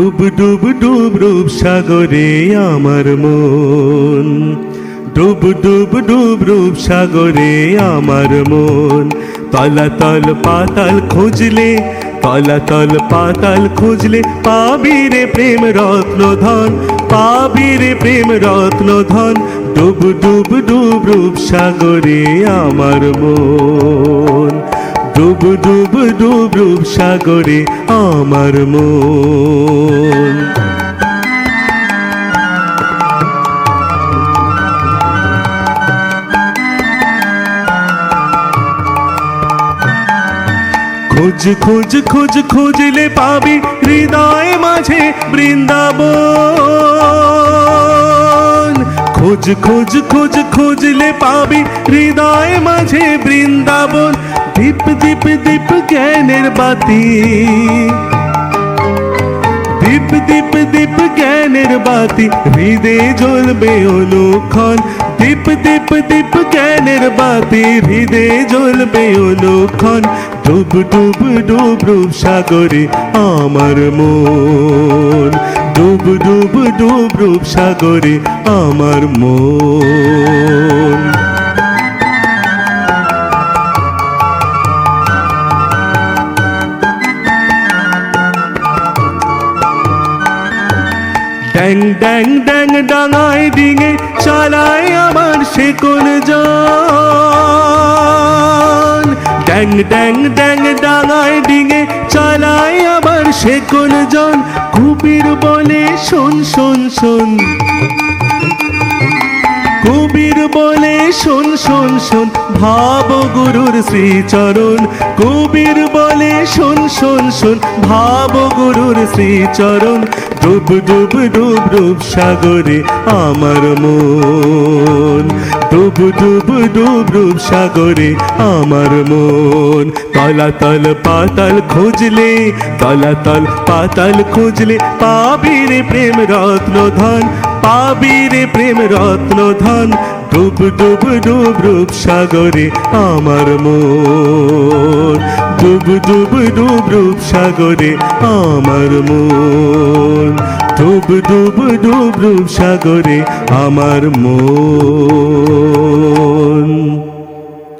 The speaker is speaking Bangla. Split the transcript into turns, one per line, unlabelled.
ডুব ডুব ডুব রূপ সাগরে আমার মন, ডুব ডুব ডুব রূপ সাগরে আমার মন। তলাতল পাতাল খুঁজলে, তলাতল পাতাল খুঁজলে পাবি রে প্রেম রত্ন ধন, পাবি রে প্রেম রত্ন ধন। ডুব ডুব ডুব রূপ সাগরে আমার মন, ডুব ডুব ডুব রূপ সাগরে আমার মন। খোঁজ খোঁজ খোঁজ খুঁজলে পাবি হৃদয় মাঝে বৃন্দাবন। খোঁজ খোঁজ খোঁজ খুঁজলে পাবি হৃদয় মাঝে বৃন্দাবন। দীপ দীপ দীপ জ্ঞানের বাতি, দীপ দীপ দীপ জ্ঞানের বাতি হৃদে জ্বলবে অনুক্ষণ। দীপ দীপ দীপ জ্ঞানের বাতি হৃদে জ্বলবে অনুক্ষণ। ডুব ডুব ডুব রূপ সাগরে আমার মন, ডুব ডুব ডুব রূপ সাগরে আমার মন। ড্যাং ড্যাং ড্যাং ডাঙায় ডিঙে চালায় আমার শেকল জন। ড্যাং ড্যাং ড্যাং ডাঙায় ডিঙে চালায় আমার শেকল জন। কবির বলে শোন শোন শোন, কবির বলে শোন শোন শোন, ভাব গুরুর শ্রীচরণ। কবির বলে শোন শোন শোন, ভাব গুরুর শ্রীচরণ। ডুব ডুব ডুব রূপ সাগরে আমার মন, ডুব ডুব ডুব রূপ সাগরে আমার মন। তলাতল পাতাল খুঁজলে, তলাতল পাতাল খুঁজলে পাবি রে প্রেম রত্ন ধন, পাবি রে প্রেম রত্ন ধন। ডুব ডুব ডুব রূপ সাগরে আমার মন, ডুব ডুব ডুব রূপ সাগরে আমার মন, ডুব ডুব ডুব রূপ সাগরে আমার মন।